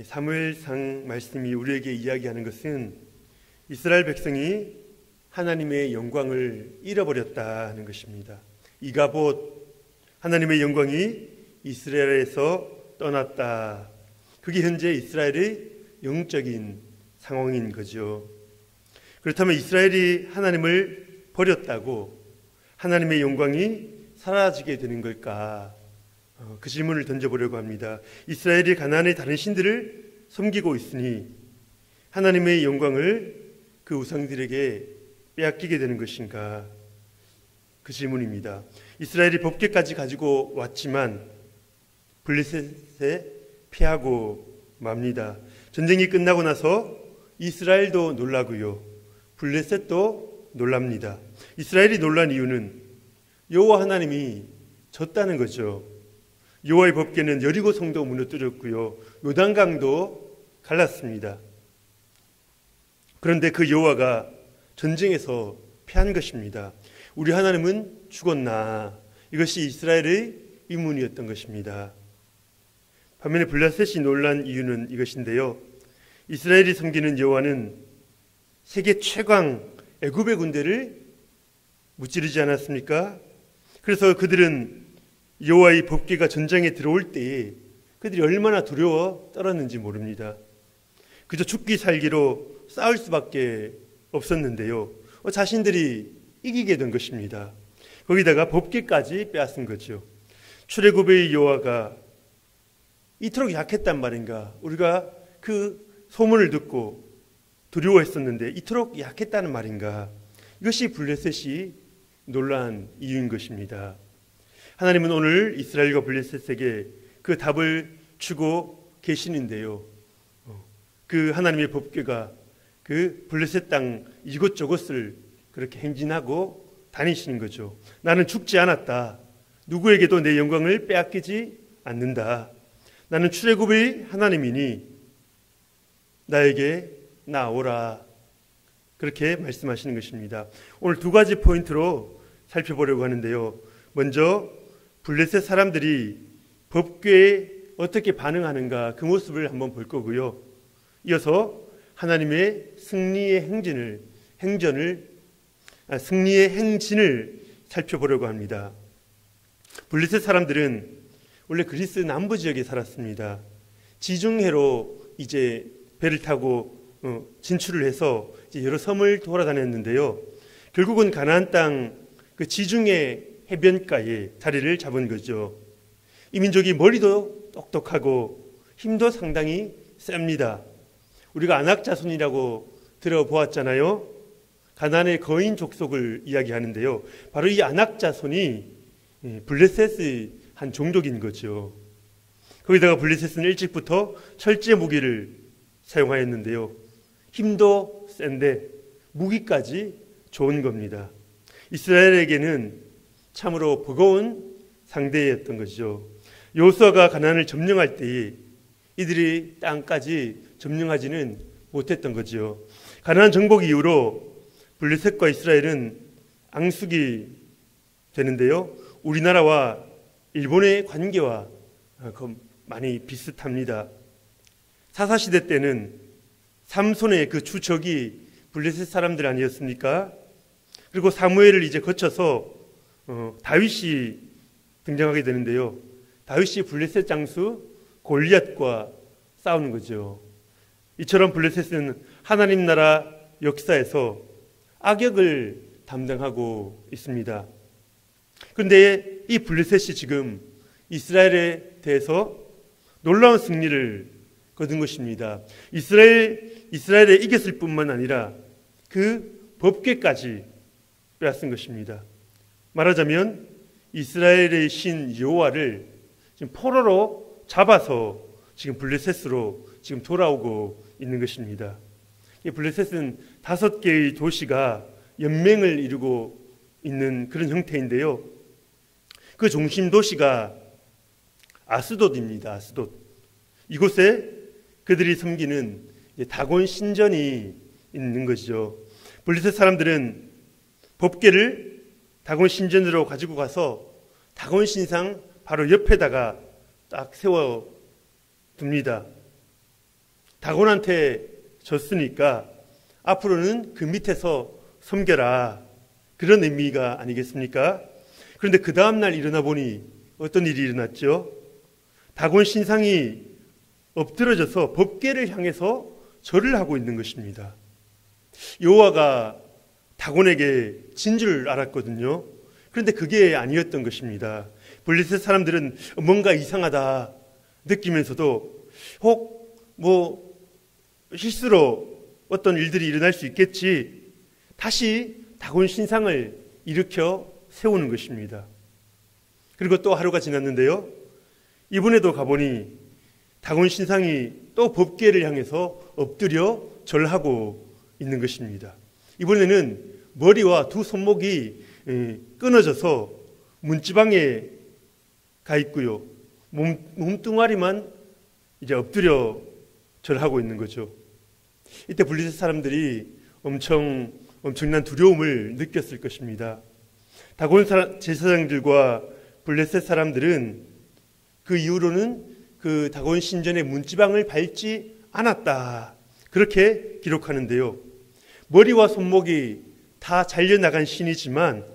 사무엘상 말씀이 우리에게 이야기하는 것은 이스라엘 백성이 하나님의 영광을 잃어버렸다는 것입니다. 이가봇, 하나님의 영광이 이스라엘에서 떠났다. 그게 현재 이스라엘의 영적인 상황인 거죠. 그렇다면 이스라엘이 하나님을 버렸다고 하나님의 영광이 사라지게 되는 걸까? 그 질문을 던져보려고 합니다. 이스라엘이 가나안의 다른 신들을 섬기고 있으니 하나님의 영광을 그 우상들에게 빼앗기게 되는 것인가? 그 질문입니다. 이스라엘이 법궤까지 가지고 왔지만 블레셋에 패하고 맙니다. 전쟁이 끝나고 나서 이스라엘도 놀라고요, 블레셋도 놀랍니다. 이스라엘이 놀란 이유는 여호와 하나님이 졌다는 거죠. 여호와의 법궤는 여리고 성도 무너뜨렸고요, 요단강도 갈랐습니다. 그런데 그 여호와가 전쟁에서 패한 것입니다. 우리 하나님은 죽었나? 이것이 이스라엘의 의문이었던 것입니다. 반면에 블레셋이 놀란 이유는 이것인데요, 이스라엘이 섬기는 여호와는 세계 최강 애굽의 군대를 무찌르지 않았습니까? 그래서 그들은 여호와의 법궤가 전장에 들어올 때에 그들이 얼마나 두려워 떨었는지 모릅니다. 그저 죽기 살기로 싸울 수밖에 없었는데요, 자신들이 이기게 된 것입니다. 거기다가 법궤까지 빼앗은 거죠. 출애굽의 여호와가 이토록 약했단 말인가? 우리가 그 소문을 듣고 두려워했었는데 이토록 약했다는 말인가? 이것이 블레셋이 놀란 이유인 것입니다. 하나님은 오늘 이스라엘과 블레셋에게 그 답을 주고 계시는데요, 그 하나님의 법궤가 그 블레셋 땅 이곳저곳을 그렇게 행진하고 다니시는 거죠. 나는 죽지 않았다. 누구에게도 내 영광을 빼앗기지 않는다. 나는 출애굽의 하나님이니 나에게 나오라. 그렇게 말씀하시는 것입니다. 오늘 두 가지 포인트로 살펴보려고 하는데요, 먼저 블레셋 사람들이 법궤에 어떻게 반응하는가, 그 모습을 한번 볼 거고요, 이어서 하나님의 승리의 행진을 살펴보려고 합니다. 블레셋 사람들은 원래 그리스 남부 지역에 살았습니다. 지중해로 이제 배를 타고 진출을 해서 이제 여러 섬을 돌아다녔는데요, 결국은 가나안 땅 그 지중해 해변가에 자리를 잡은 거죠. 이 민족이 머리도 똑똑하고 힘도 상당히 셉니다. 우리가 아낙 자손이라고 들어보았잖아요. 가나안의 거인 족속을 이야기하는데요, 바로 이 아낙 자손이 블레셋의 한 종족인 거죠. 거기다가 블레셋은 일찍부터 철제 무기를 사용하였는데요, 힘도 센데 무기까지 좋은 겁니다. 이스라엘에게는 참으로 버거운 상대였던 것이죠. 여호수아가 가나안을 점령할 때에 이들이 땅까지 점령하지는 못했던 거죠. 가나안 정복 이후로 블레셋과 이스라엘은 앙숙이 되는데요, 우리나라와 일본의 관계와 많이 비슷합니다. 사사시대 때는 삼손의 그 주적이 블레셋 사람들 아니었습니까? 그리고 사무엘을 이제 거쳐서 다윗이 등장하게 되는데요, 다윗이 블레셋 장수 골리앗과 싸우는 거죠. 이처럼 블레셋은 하나님 나라 역사에서 악역을 담당하고 있습니다. 그런데 이 블레셋이 지금 이스라엘에 대해서 놀라운 승리를 거둔 것입니다. 이스라엘에 이겼을 뿐만 아니라 그 법궤까지 빼앗은 것입니다. 말하자면 이스라엘의 신 여호와를 지금 포로로 잡아서 지금 블레셋으로 지금 돌아오고 있는 것입니다. 이 블레셋은 5개의 도시가 연맹을 이루고 있는 그런 형태인데요, 그 중심 도시가 아스돗입니다. 아스돗. 이곳에 그들이 섬기는 다곤 신전이 있는 것이죠. 블레셋 사람들은 법궤를 다곤 신전으로 가지고 가서 다곤 신상 바로 옆에다가 딱 세워 둡니다. 다곤한테 졌으니까 앞으로는 그 밑에서 섬겨라. 그런 의미가 아니겠습니까? 그런데 그 다음날 일어나 보니 어떤 일이 일어났죠? 다곤 신상이 엎드러져서 법궤를 향해서 절을 하고 있는 것입니다. 여호와가 다곤에게 진 줄 알았거든요. 그런데 그게 아니었던 것입니다. 블레셋 사람들은 뭔가 이상하다 느끼면서도 혹 실수로 어떤 일들이 일어날 수 있겠지, 다시 다곤 신상을 일으켜 세우는 것입니다. 그리고 또 하루가 지났는데요, 이번에도 가보니 다곤 신상이 또 법궤를 향해서 엎드려 절하고 있는 것입니다. 이번에는 머리와 두 손목이 끊어져서 문지방에 가 있고요, 몸뚱아리만 이제 엎드려 절하고 있는 거죠. 이때 블레셋 사람들이 엄청난 두려움을 느꼈을 것입니다. 다곤 제사장들과 블레셋 사람들은 그 이후로는 그 다곤 신전의 문지방을 밟지 않았다, 그렇게 기록하는데요. 머리와 손목이 다 잘려나간 신이지만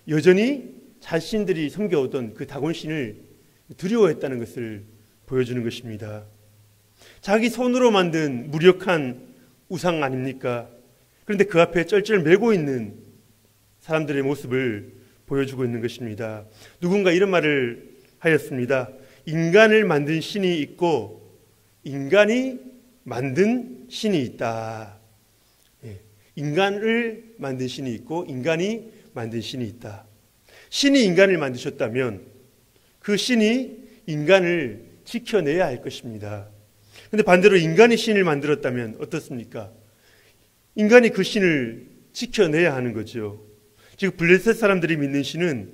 여전히 자신들이 섬겨오던 그 다곤 신을 두려워했다는 것을 보여주는 것입니다. 자기 손으로 만든 무력한 우상 아닙니까? 그런데 그 앞에 쩔쩔매고 있는 사람들의 모습을 보여주고 있는 것입니다. 누군가 이런 말을 하였습니다. 인간을 만든 신이 있고 인간이 만든 신이 있다. 인간을 만든 신이 있고 인간이 만든 신이 있다. 신이 인간을 만드셨다면 그 신이 인간을 지켜내야 할 것입니다. 그런데 반대로 인간이 신을 만들었다면 어떻습니까? 인간이 그 신을 지켜내야 하는 거죠. 지금 블레셋 사람들이 믿는 신은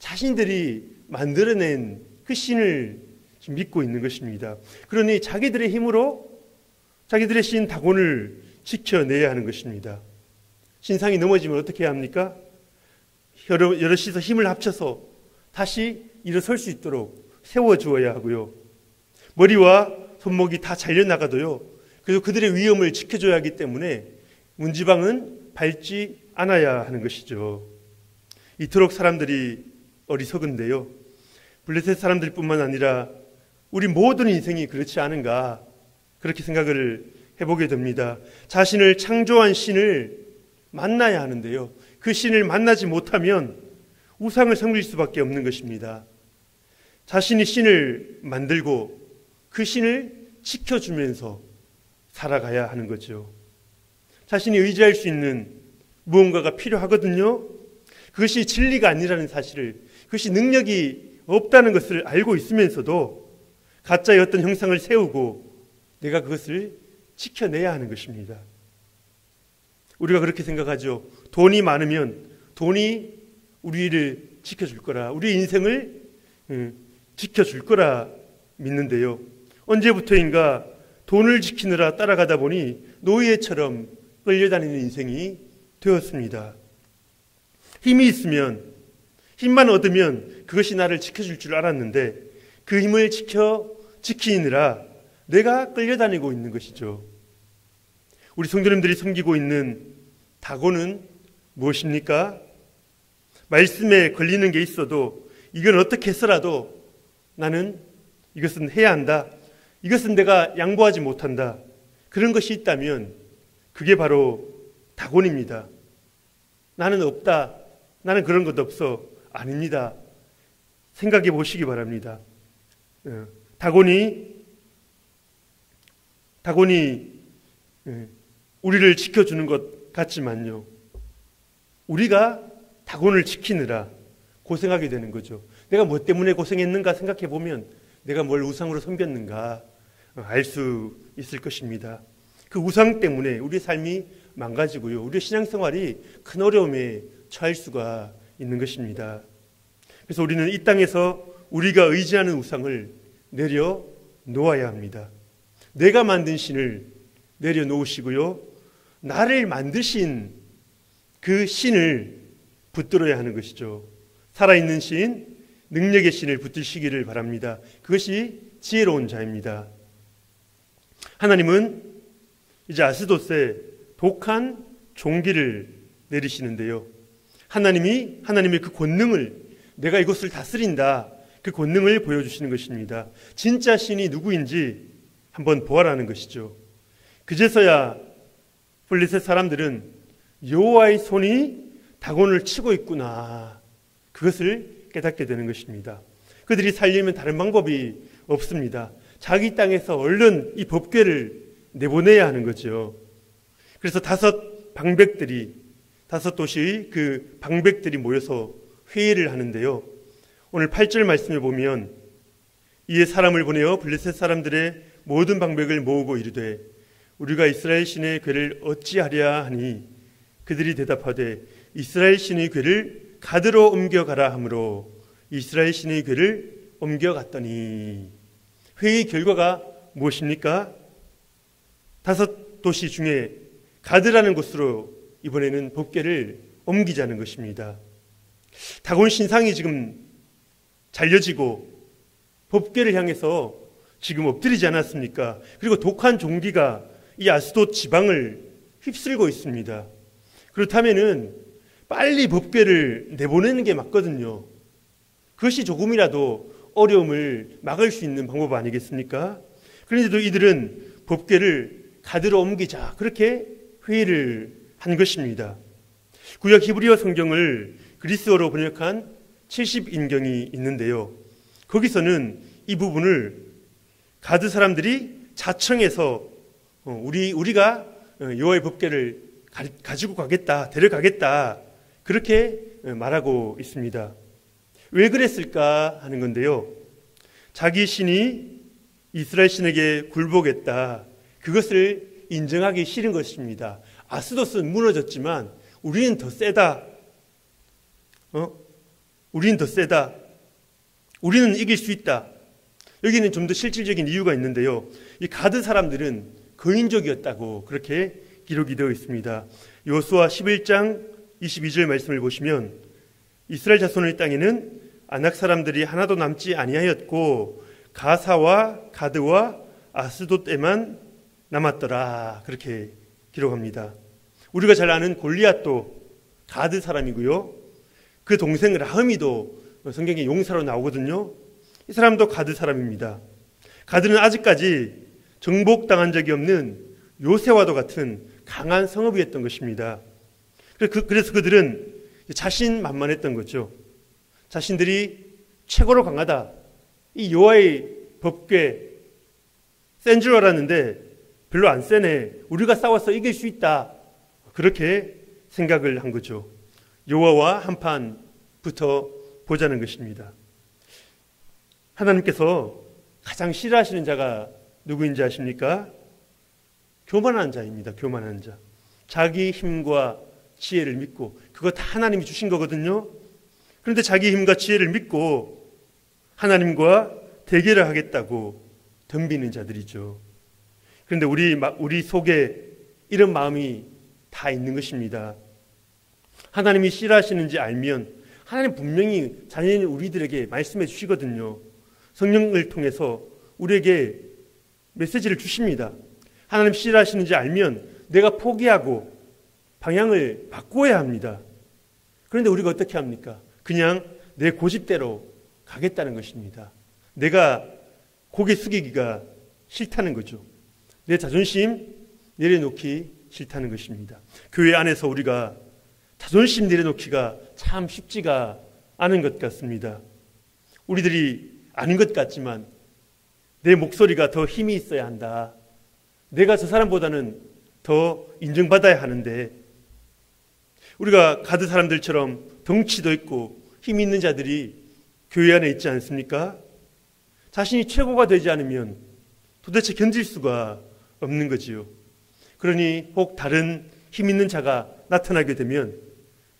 자신들이 만들어낸 그 신을 믿고 있는 것입니다. 그러니 자기들의 힘으로 자기들의 신 다곤을 지켜내야 하는 것입니다. 신상이 넘어지면 어떻게 해야 합니까? 여럿이서 힘을 합쳐서 다시 일어설 수 있도록 세워주어야 하고요. 머리와 손목이 다 잘려나가도요, 그래서 그들의 위험을 지켜줘야 하기 때문에 문지방은 밟지 않아야 하는 것이죠. 이토록 사람들이 어리석은데요, 블레셋 사람들뿐만 아니라 우리 모든 인생이 그렇지 않은가, 그렇게 생각을 해보게 됩니다. 자신을 창조한 신을 만나야 하는데요, 그 신을 만나지 못하면 우상을 섬길 수밖에 없는 것입니다. 자신이 신을 만들고 그 신을 지켜주면서 살아가야 하는 거죠. 자신이 의지할 수 있는 무언가가 필요하거든요. 그것이 진리가 아니라는 사실을, 그것이 능력이 없다는 것을 알고 있으면서도 가짜의 어떤 형상을 세우고 내가 그것을 지켜내야 하는 것입니다. 우리가 그렇게 생각하죠. 돈이 많으면 돈이 우리를 지켜줄 거라, 우리 인생을 지켜줄 거라 믿는데요, 언제부터인가 돈을 지키느라 따라가다 보니 노예처럼 끌려다니는 인생이 되었습니다. 힘이 있으면, 힘만 얻으면 그것이 나를 지켜줄 줄 알았는데 그 힘을 지키느라 내가 끌려다니고 있는 것이죠. 우리 성도님들이 섬기고 있는 다곤은 무엇입니까? 말씀에 걸리는 게 있어도 이건 어떻게 해서라도 나는 이것은 해야 한다, 이것은 내가 양보하지 못한다, 그런 것이 있다면 그게 바로 다곤입니다. 나는 없다, 나는 그런 것 없어. 아닙니다. 생각해 보시기 바랍니다. 다곤이 우리를 지켜주는 것 같지만요, 우리가 다곤을 지키느라 고생하게 되는 거죠. 내가 뭐 때문에 고생했는가 생각해 보면 내가 뭘 우상으로 섬겼는가 알 수 있을 것입니다. 그 우상 때문에 우리의 삶이 망가지고요, 우리의 신앙생활이 큰 어려움에 처할 수가 있는 것입니다. 그래서 우리는 이 땅에서 우리가 의지하는 우상을 내려놓아야 합니다. 내가 만든 신을 내려놓으시고요, 나를 만드신 그 신을 붙들어야 하는 것이죠. 살아있는 신, 능력의 신을 붙드시기를 바랍니다. 그것이 지혜로운 자입니다. 하나님은 이제 아스돗에 독한 종기를 내리시는데요. 하나님의 그 권능을, 내가 이곳을 다스린다, 그 권능을 보여주시는 것입니다. 진짜 신이 누구인지 한번 보아라는 것이죠. 그제서야 블레셋 사람들은 여호와의 손이 다곤을 치고 있구나, 그것을 깨닫게 되는 것입니다. 그들이 살려면 다른 방법이 없습니다. 자기 땅에서 얼른 이 법궤를 내보내야 하는 거죠. 그래서 5도시의 그 방백들이 모여서 회의를 하는데요. 오늘 8절 말씀을 보면, 이에 사람을 보내어 블레셋 사람들의 모든 방백을 모으고 이르되 우리가 이스라엘 신의 궤를 어찌하랴 하니 그들이 대답하되 이스라엘 신의 궤를 가드로 옮겨가라 하므로 이스라엘 신의 궤를 옮겨갔더니, 회의 결과가 무엇입니까? 5도시 중에 가드라는 곳으로 이번에는 법궤를 옮기자는 것입니다. 다곤 신상이 지금 잘려지고 법궤를 향해서 지금 엎드리지 않았습니까? 그리고 독한 종기가 이 아스돗 지방을 휩쓸고 있습니다. 그렇다면은 빨리 법궤를 내보내는 게 맞거든요. 그것이 조금이라도 어려움을 막을 수 있는 방법 아니겠습니까? 그런데도 이들은 법궤를 가드로 옮기자, 그렇게 회의를 한 것입니다. 구약 히브리어 성경을 그리스어로 번역한 70인경이 있는데요. 거기서는 이 부분을 가드 사람들이 자청해서 우리가 여호와의 법궤를 가지고 가겠다, 데려가겠다, 그렇게 말하고 있습니다. 왜 그랬을까 하는 건데요. 자기 신이 이스라엘 신에게 굴복했다, 그것을 인정하기 싫은 것입니다. 아스돗은 무너졌지만 우리는 더 세다. 우리는 더 세다. 우리는 이길 수 있다. 여기는 좀 더 실질적인 이유가 있는데요. 이 가드 사람들은 거인족이었다고 그렇게 기록이 되어 있습니다. 여호수아 11장 22절 말씀을 보시면, 이스라엘 자손의 땅에는 아낙 사람들이 하나도 남지 아니하였고 가사와 가드와 아스돗에만 남았더라, 그렇게 기록합니다. 우리가 잘 아는 골리앗도 가드 사람이고요. 그 동생 라흐미도 성경에 용사로 나오거든요. 이 사람도 가드 사람입니다. 가드는 아직까지 정복당한 적이 없는 요새와도 같은 강한 성읍이었던 것입니다. 그래서 그들은 자신만만했던 거죠. 자신들이 최고로 강하다, 이 여호와의 법궤 센 줄 알았는데 별로 안 세네, 우리가 싸워서 이길 수 있다, 그렇게 생각을 한 거죠. 여호와와 한판 붙어 보자는 것입니다. 하나님께서 가장 싫어하시는 자가 누구인지 아십니까? 교만한 자입니다. 교만한 자. 자기 힘과 지혜를 믿고, 그거 다 하나님이 주신 거거든요. 그런데 자기 힘과 지혜를 믿고 하나님과 대결을 하겠다고 덤비는 자들이죠. 그런데 우리 속에 이런 마음이 다 있는 것입니다. 하나님이 싫어하시는지 알면 하나님 분명히 자녀인 우리들에게 말씀해 주시거든요. 성령을 통해서 우리에게 메시지를 주십니다. 하나님 싫어하시는지 알면 내가 포기하고 방향을 바꿔야 합니다. 그런데 우리가 어떻게 합니까? 그냥 내 고집대로 가겠다는 것입니다. 내가 고개 숙이기가 싫다는 거죠. 내 자존심 내려놓기 싫다는 것입니다. 교회 안에서 우리가 자존심 내려놓기가 참 쉽지가 않은 것 같습니다. 우리들이 아닌 것 같지만 내 목소리가 더 힘이 있어야 한다. 내가 저 사람보다는 더 인정받아야 하는데, 우리가 가드 사람들처럼 덩치도 있고 힘 있는 자들이 교회 안에 있지 않습니까? 자신이 최고가 되지 않으면 도대체 견딜 수가 없는 거지요. 그러니 혹 다른 힘 있는 자가 나타나게 되면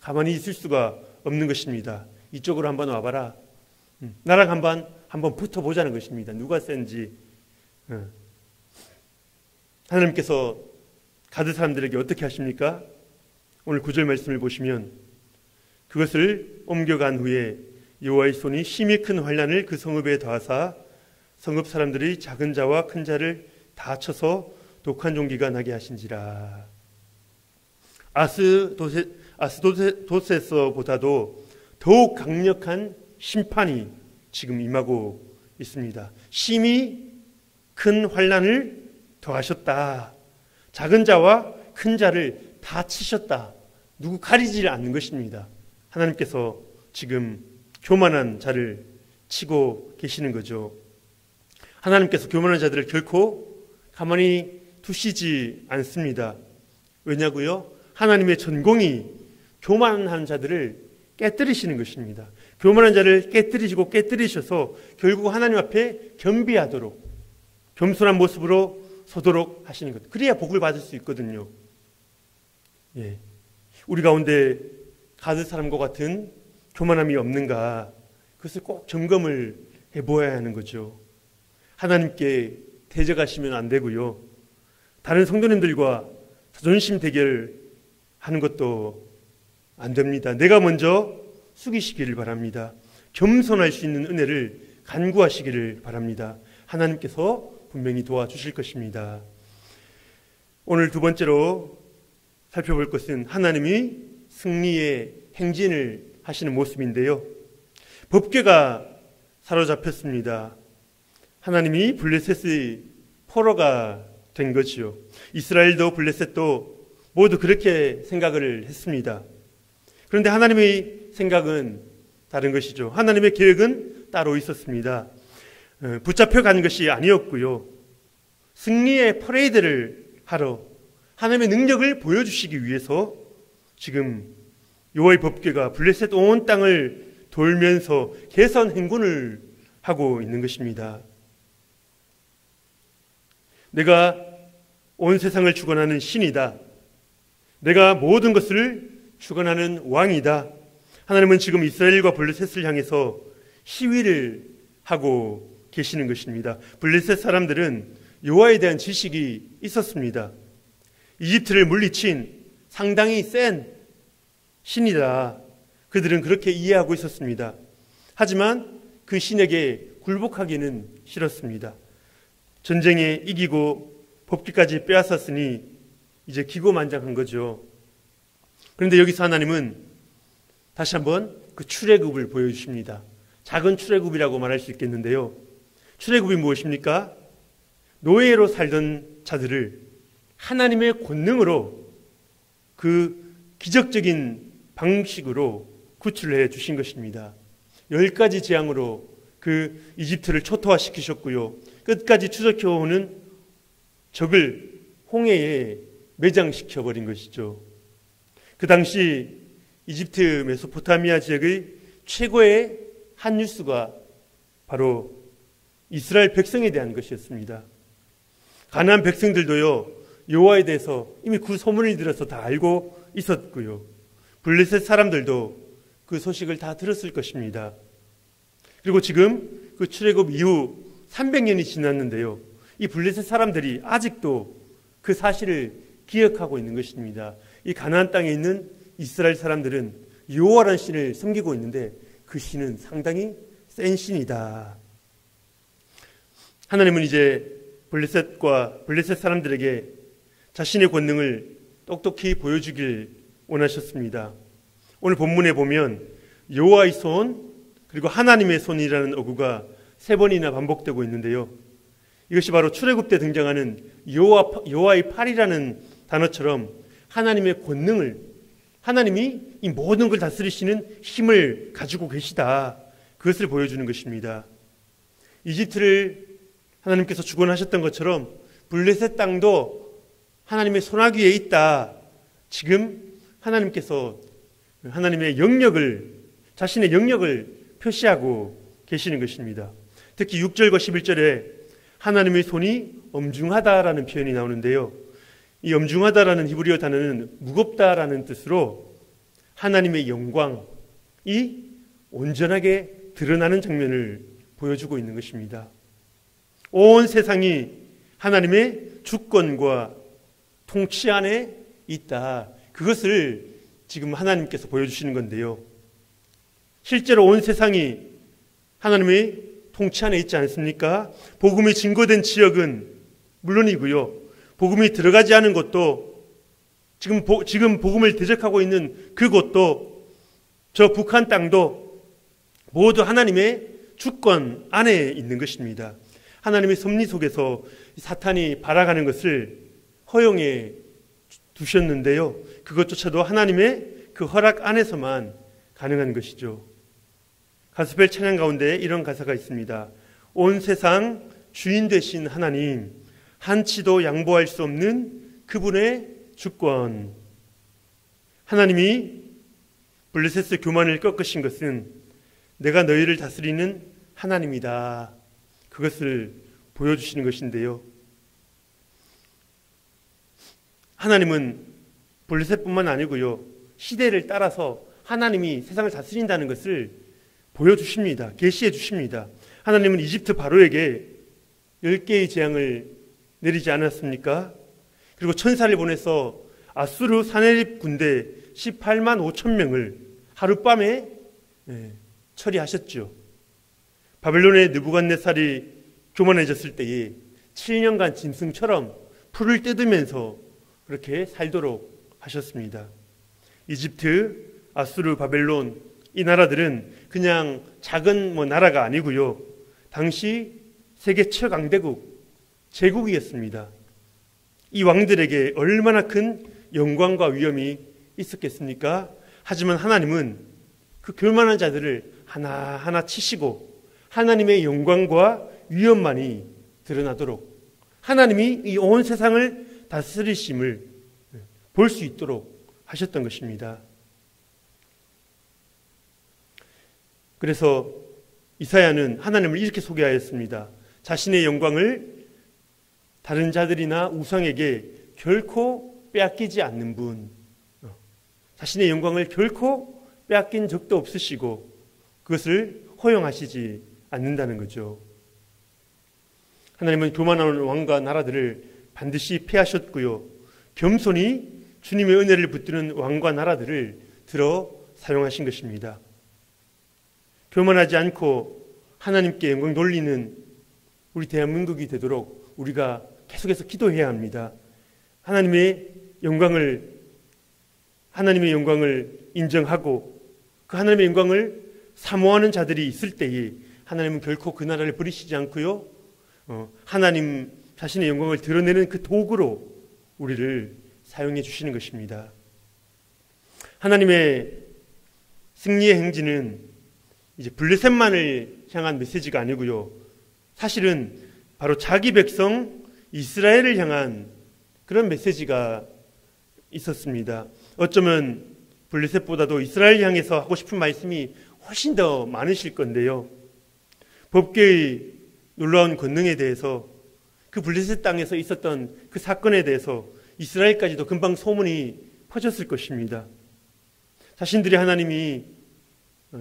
가만히 있을 수가 없는 것입니다. 이쪽으로 한번 와봐라. 나랑 한번 붙어보자는 것입니다. 누가 센지. 하나님께서 가드 사람들에게 어떻게 하십니까? 오늘 9절 말씀을 보시면, 그것을 옮겨간 후에 여호와의 손이 심히 큰 환난을 그 성읍에 더하사 성읍 사람들이 작은 자와 큰 자를 다 쳐서 독한 종기가 나게 하신지라. 아스도세서보다도 더욱 강력한 심판이 지금 임하고 있습니다. 심히 큰 환난을 더하셨다. 작은 자와 큰 자를 다 치셨다. 누구 가리지 않는 것입니다. 하나님께서 지금 교만한 자를 치고 계시는 거죠. 하나님께서 교만한 자들을 결코 가만히 두시지 않습니다. 왜냐고요? 하나님의 전공이 교만한 자들을 깨뜨리시는 것입니다. 교만한 자를 깨뜨리시고 깨뜨리셔서 결국 하나님 앞에 겸비하도록, 겸손한 모습으로 서도록 하시는 것. 그래야 복을 받을 수 있거든요. 예. 우리 가운데 가드 사람과 같은 교만함이 없는가, 그것을 꼭 점검을 해보아야 하는 거죠. 하나님께 대적하시면 안 되고요. 다른 성도님들과 자존심 대결하는 것도 안 됩니다. 내가 먼저 숙이시기를 바랍니다. 겸손할 수 있는 은혜를 간구하시기를 바랍니다. 하나님께서 분명히 도와주실 것입니다. 오늘 두 번째로 살펴볼 것은 하나님이 승리의 행진을 하시는 모습인데요. 법궤가 사로잡혔습니다. 하나님이 블레셋의 포로가 된 거지요. 이스라엘도 블레셋도 모두 그렇게 생각을 했습니다. 그런데 하나님의 생각은 다른 것이죠. 하나님의 계획은 따로 있었습니다. 붙잡혀 간 것이 아니었고요. 승리의 퍼레이드를 하러 하나님의 능력을 보여주시기 위해서 지금 여호와의 법궤가 블레셋 온 땅을 돌면서 개선 행군을 하고 있는 것입니다. 내가 온 세상을 주관하는 신이다. 내가 모든 것을 주관하는 왕이다. 하나님은 지금 이스라엘과 블레셋을 향해서 시위를 하고 계시는 것입니다. 블레셋 사람들은 여호와에 대한 지식이 있었습니다. 이집트를 물리친 상당히 센 신이다. 그들은 그렇게 이해하고 있었습니다. 하지만 그 신에게 굴복하기는 싫었습니다. 전쟁에 이기고 법궤까지 빼앗았으니 이제 기고만장한 거죠. 그런데 여기서 하나님은 다시 한번 그 출애굽을 보여주십니다. 작은 출애굽이라고 말할 수 있겠는데요. 출애굽이 무엇입니까? 노예로 살던 자들을 하나님의 권능으로 그 기적적인 방식으로 구출해 주신 것입니다. 10가지 재앙으로 그 이집트를 초토화시키셨고요. 끝까지 추적해오는 적을 홍해에 매장시켜버린 것이죠. 그 당시 이집트 메소포타미아 지역의 최고의 한 뉴스가 바로 이스라엘 백성에 대한 것이었습니다. 가나안 백성들도요, 여호와에 대해서 이미 그 소문을 들어서 다 알고 있었고요. 블레셋 사람들도 그 소식을 다 들었을 것입니다. 그리고 지금 그 출애굽 이후 300년이 지났는데요. 이 블레셋 사람들이 아직도 그 사실을 기억하고 있는 것입니다. 이 가나안 땅에 있는 이스라엘 사람들은 여호와라는 신을 섬기고 있는데 그 신은 상당히 센 신이다. 하나님은 이제 블레셋 사람들에게 자신의 권능을 똑똑히 보여주길 원하셨습니다. 오늘 본문에 보면 여호와의 손 그리고 하나님의 손이라는 어구가 3번이나 반복되고 있는데요. 이것이 바로 출애굽 때 등장하는 여호와의 팔이라는 단어처럼 하나님의 권능을, 하나님이 이 모든 걸 다스리시는 힘을 가지고 계시다. 그것을 보여주는 것입니다. 이집트를 하나님께서 주권하셨던 것처럼 블레셋 땅도 하나님의 손아귀에 있다. 지금 하나님께서 하나님의 영역을, 자신의 영역을 표시하고 계시는 것입니다. 특히 6절과 11절에 하나님의 손이 엄중하다라는 표현이 나오는데요. 이 엄중하다라는 히브리어 단어는 무겁다라는 뜻으로 하나님의 영광이 온전하게 드러나는 장면을 보여주고 있는 것입니다. 온 세상이 하나님의 주권과 통치 안에 있다. 그것을 지금 하나님께서 보여주시는 건데요. 실제로 온 세상이 하나님의 통치 안에 있지 않습니까? 복음이 증거된 지역은 물론이고요. 복음이 들어가지 않은 곳도 지금 복음을 대적하고 있는 그곳도 저 북한 땅도 모두 하나님의 주권 안에 있는 것입니다. 하나님의 섭리 속에서 사탄이 발악하는 것을 허용해 두셨는데요. 그것조차도 하나님의 그 허락 안에서만 가능한 것이죠. 가스펠 찬양 가운데 이런 가사가 있습니다. 온 세상 주인 되신 하나님, 한치도 양보할 수 없는 그분의 주권. 하나님이 블레셋 교만을 꺾으신 것은 내가 너희를 다스리는 하나님이다. 그것을 보여주시는 것인데요. 하나님은 블레셋뿐만 아니고요. 시대를 따라서 하나님이 세상을 다스린다는 것을 보여주십니다. 계시해 주십니다. 하나님은 이집트 바로에게 10개의 재앙을 내리지 않았습니까? 그리고 천사를 보내서 아수르 사내립 군대 18만 5천 명을 하룻밤에 처리하셨죠. 바벨론의 느부갓네살이 교만해졌을 때에 7년간 짐승처럼 풀을 뜯으면서 그렇게 살도록 하셨습니다. 이집트, 아수르, 바벨론 이 나라들은 그냥 작은 나라가 아니고요. 당시 세계 최강대국 제국이었습니다. 이 왕들에게 얼마나 큰 영광과 위엄이 있었겠습니까? 하지만 하나님은 그 교만한 자들을 하나하나 치시고 하나님의 영광과 위엄만이 드러나도록 하나님이 이 온 세상을 다스리심을 볼 수 있도록 하셨던 것입니다. 그래서 이사야는 하나님을 이렇게 소개하였습니다. 자신의 영광을 다른 자들이나 우상에게 결코 빼앗기지 않는 분, 자신의 영광을 결코 빼앗긴 적도 없으시고 그것을 허용하시지 않는다는 거죠. 하나님은 교만한 왕과 나라들을 반드시 패하셨고요. 겸손히 주님의 은혜를 붙드는 왕과 나라들을 들어 사용하신 것입니다. 교만하지 않고 하나님께 영광 돌리는 우리 대한민국이 되도록 우리가 계속해서 기도해야 합니다. 하나님의 영광을 인정하고 그 하나님의 영광을 사모하는 자들이 있을 때에 하나님은 결코 그 나라를 버리시지 않고요. 하나님 자신의 영광을 드러내는 그 도구로 우리를 사용해 주시는 것입니다. 하나님의 승리의 행진은 이제 블레셋만을 향한 메시지가 아니고요. 사실은 바로 자기 백성 이스라엘을 향한 그런 메시지가 있었습니다. 어쩌면 블레셋보다도 이스라엘 향해서 하고 싶은 말씀이 훨씬 더 많으실 건데요. 법궤의 놀라운 권능에 대해서 그 블레셋 땅에서 있었던 그 사건에 대해서 이스라엘까지도 금방 소문이 퍼졌을 것입니다. 자신들이 하나님이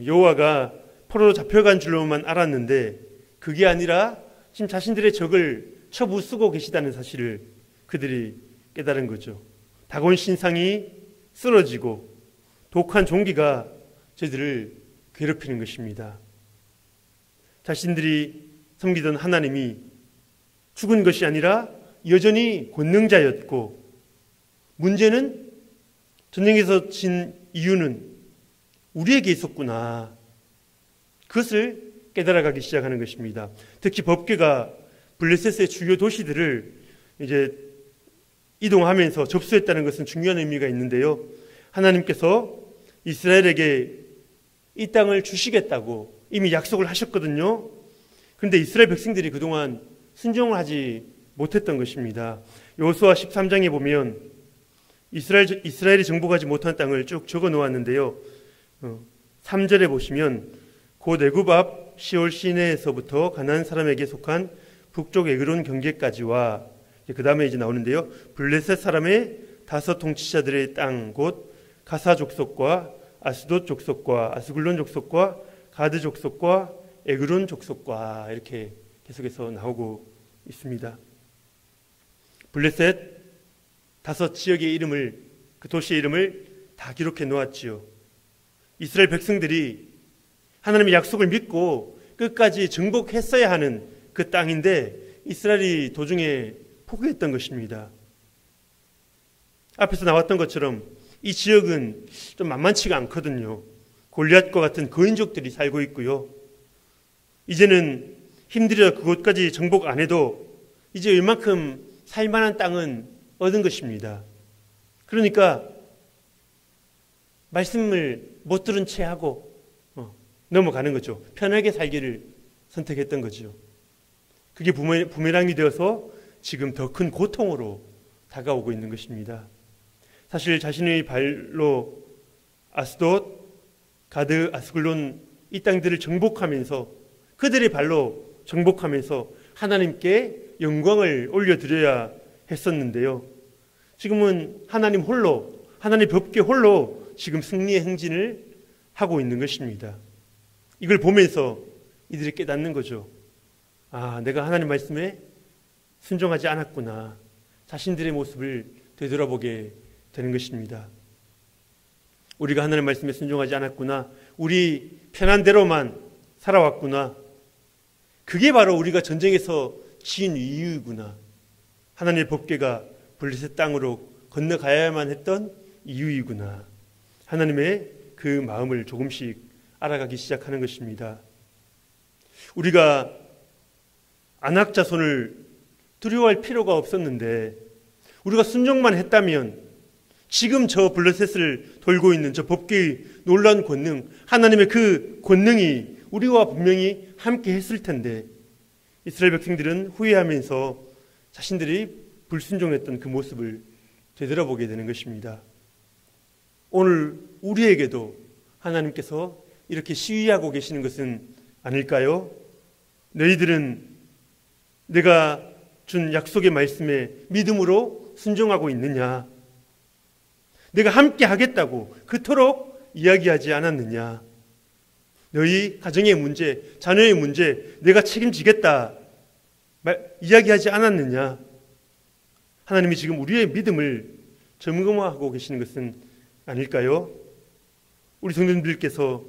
여호와가 포로로 잡혀간 줄로만 알았는데 그게 아니라 지금 자신들의 적을 쳐부수고 계시다는 사실을 그들이 깨달은 거죠. 다곤 신상이 쓰러지고 독한 종기가 저희들을 괴롭히는 것입니다. 자신들이 섬기던 하나님이 죽은 것이 아니라 여전히 권능자였고 문제는 전쟁에서 진 이유는 우리에게 있었구나. 그것을 깨달아가기 시작하는 것입니다. 특히 법궤가 블레셋의 주요 도시들을 이제 이동하면서 접수했다는 것은 중요한 의미가 있는데요. 하나님께서 이스라엘에게 이 땅을 주시겠다고 이미 약속을 하셨거든요. 그런데 이스라엘 백성들이 그동안 순종을 하지 못했던 것입니다. 여호수아 13장에 보면 이스라엘이 정복하지 못한 땅을 쭉 적어 놓았는데요. 3절에 보시면 곧 애굽 앞 시올 시내에서부터 가나안 사람에게 속한 북쪽 에그론 경계까지와 그 다음에 이제 나오는데요. 블레셋 사람의 5 통치자들의 땅 곧 가사 족속과 아스돗 족속과 아스글론 족속과 가드 족속과 에그론 족속과 이렇게 계속해서 나오고 있습니다. 블레셋 5 지역의 이름을 그 도시의 이름을 다 기록해 놓았지요. 이스라엘 백성들이 하나님의 약속을 믿고 끝까지 정복했어야 하는 그 땅인데 이스라엘이 도중에 포기했던 것입니다. 앞에서 나왔던 것처럼 이 지역은 좀 만만치가 않거든요. 골리앗과 같은 거인족들이 살고 있고요. 이제는 힘들어 그곳까지 정복 안 해도 이제 이만큼 살만한 땅은 얻은 것입니다. 그러니까 말씀을 못 들은 채 하고 넘어가는 거죠. 편하게 살기를 선택했던 거죠. 그게 부메랑이 되어서 지금 더 큰 고통으로 다가오고 있는 것입니다. 사실 자신의 발로 아스돗, 가드, 아스글론 이 땅들을 정복하면서 그들의 발로 정복하면서 하나님께 영광을 올려드려야 했었는데요. 지금은 하나님 홀로, 하나님 법궤 홀로 지금 승리의 행진을 하고 있는 것입니다. 이걸 보면서 이들이 깨닫는 거죠. 아, 내가 하나님 말씀에 순종하지 않았구나. 자신들의 모습을 되돌아보게 되는 것입니다. 우리가 하나님 말씀에 순종하지 않았구나. 우리 편한 대로만 살아왔구나. 그게 바로 우리가 전쟁에서 진 이유이구나. 하나님의 법궤가 블레셋 땅으로 건너가야만 했던 이유이구나. 하나님의 그 마음을 조금씩 알아가기 시작하는 것입니다. 우리가 안악 자손을 두려워할 필요가 없었는데 우리가 순종만 했다면 지금 저 블레셋을 돌고 있는 저 법궤의 놀라운 권능, 하나님의 그 권능이 우리와 분명히 함께 했을 텐데 이스라엘 백성들은 후회하면서 자신들이 불순종했던 그 모습을 되돌아보게 되는 것입니다. 오늘 우리에게도 하나님께서 이렇게 시위하고 계시는 것은 아닐까요? 너희들은 내가 준 약속의 말씀에 믿음으로 순종하고 있느냐? 내가 함께 하겠다고 그토록 이야기하지 않았느냐? 너희 가정의 문제, 자녀의 문제 내가 책임지겠다 이야기하지 않았느냐? 하나님이 지금 우리의 믿음을 점검하고 계시는 것은 아닐까요? 우리 성도님들께서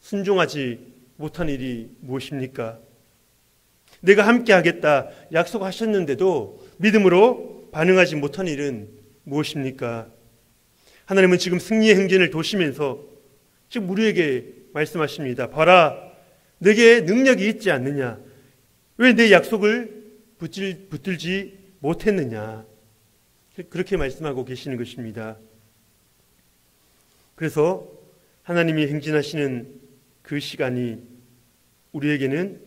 순종하지 못한 일이 무엇입니까? 내가 함께 하겠다 약속하셨는데도 믿음으로 반응하지 못한 일은 무엇입니까? 하나님은 지금 승리의 행진을 도시면서 지금 우리에게 말씀하십니다. 봐라, 내게 능력이 있지 않느냐? 왜 내 약속을 붙들지 못했느냐? 그렇게 말씀하고 계시는 것입니다. 그래서 하나님이 행진하시는 그 시간이 우리에게는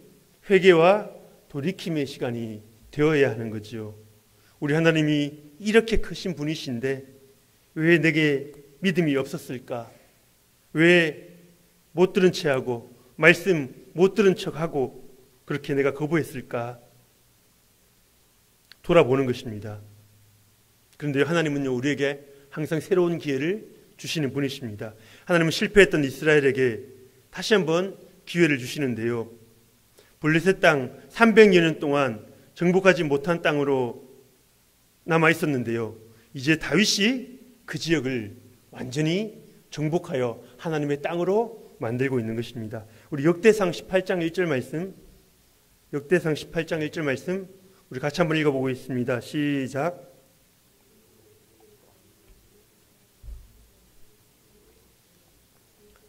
회개와 돌이킴의 시간이 되어야 하는 거죠. 우리 하나님이 이렇게 크신 분이신데 왜 내게 믿음이 없었을까? 왜 못 들은 채 하고 말씀 못 들은 척하고 그렇게 내가 거부했을까? 돌아보는 것입니다. 그런데 하나님은요, 우리에게 항상 새로운 기회를 주시는 분이십니다. 하나님은 실패했던 이스라엘에게 다시 한번 기회를 주시는데요. 블레셋 땅 300년 동안 정복하지 못한 땅으로 남아 있었는데요. 이제 다윗이 그 지역을 완전히 정복하여 하나님의 땅으로 만들고 있는 것입니다. 우리 역대상 18장 1절 말씀, 역대상 18장 1절 말씀 우리 같이 한번 읽어보겠습니다. 시작.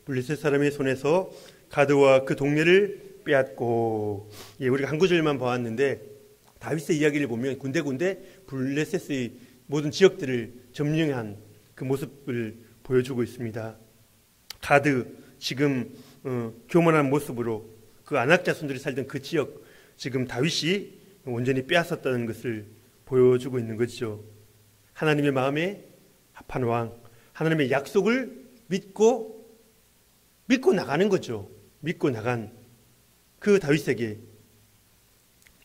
블레셋 사람의 손에서 가드와 그 동네를 빼앗고, 우리가 한 구절만 보았는데 다윗의 이야기를 보면 군데군데 블레셋의 모든 지역들을 점령한 그 모습을 보여주고 있습니다. 가드, 지금 교만한 모습으로 그 안악 자손들이 살던 그 지역 지금 다윗이 온전히 빼앗았다는 것을 보여주고 있는 것이죠. 하나님의 마음에 합한 왕, 하나님의 약속을 믿고 나가는 거죠. 믿고 나간 그 다윗에게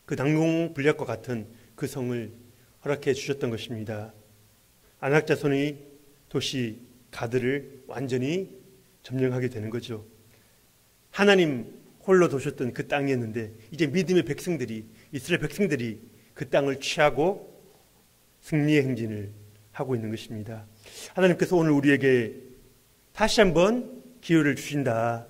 그 당공불약과 같은 그 성을 허락해 주셨던 것입니다. 안악 자손의 도시 가드를 완전히 점령하게 되는 거죠. 하나님 홀로 도셨던 그 땅이었는데 이제 믿음의 백성들이, 이스라엘 백성들이 그 땅을 취하고 승리의 행진을 하고 있는 것입니다. 하나님께서 오늘 우리에게 다시 한번 기회를 주신다,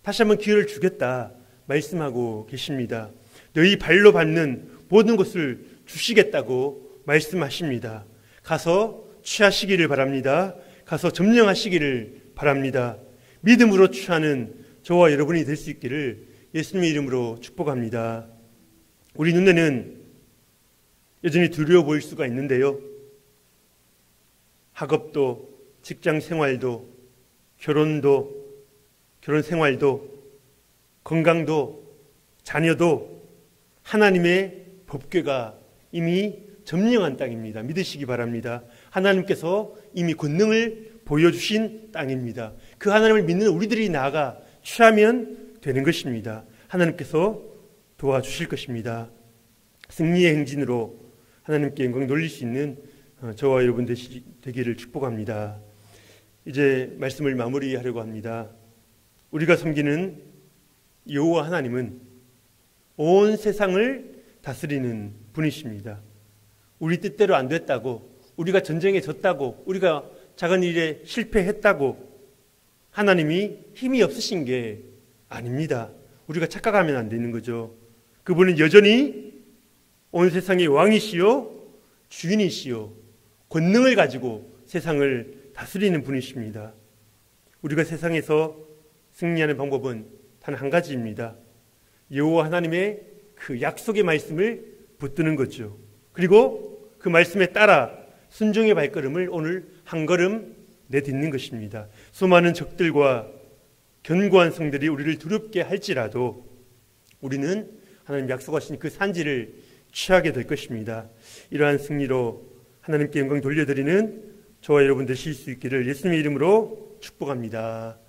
다시 한번 기회를 주겠다 말씀하고 계십니다. 너희 발로 밟는 모든 것을 주시겠다고 말씀하십니다. 가서 취하시기를 바랍니다. 가서 점령하시기를 바랍니다. 믿음으로 취하는 저와 여러분이 될 수 있기를 예수님의 이름으로 축복합니다. 우리 눈에는 여전히 두려워 보일 수가 있는데요. 학업도, 직장 생활도, 결혼도, 결혼 생활도, 건강도, 자녀도 하나님의 법궤가 이미 점령한 땅입니다. 믿으시기 바랍니다. 하나님께서 이미 권능을 보여주신 땅입니다. 그 하나님을 믿는 우리들이 나아가 취하면 되는 것입니다. 하나님께서 도와주실 것입니다. 승리의 행진으로 하나님께 영광 돌릴 수 있는 저와 여러분 되기를 축복합니다. 이제 말씀을 마무리하려고 합니다. 우리가 섬기는 여호와 하나님은 온 세상을 다스리는 분이십니다. 우리 뜻대로 안 됐다고, 우리가 전쟁에 졌다고, 우리가 작은 일에 실패했다고 하나님이 힘이 없으신 게 아닙니다. 우리가 착각하면 안 되는 거죠. 그분은 여전히 온 세상의 왕이시요 주인이시요 권능을 가지고 세상을 다스리는 분이십니다. 우리가 세상에서 승리하는 방법은 단 한 가지입니다. 여호와 하나님의 그 약속의 말씀을 붙드는 거죠. 그리고 그 말씀에 따라 순종의 발걸음을 오늘 한 걸음 내딛는 것입니다. 수많은 적들과 견고한 성들이 우리를 두렵게 할지라도 우리는 하나님 약속하신 그 산지를 취하게 될 것입니다. 이러한 승리로 하나님께 영광 돌려드리는 저와 여러분 되실 수 있기를 예수님의 이름으로 축복합니다.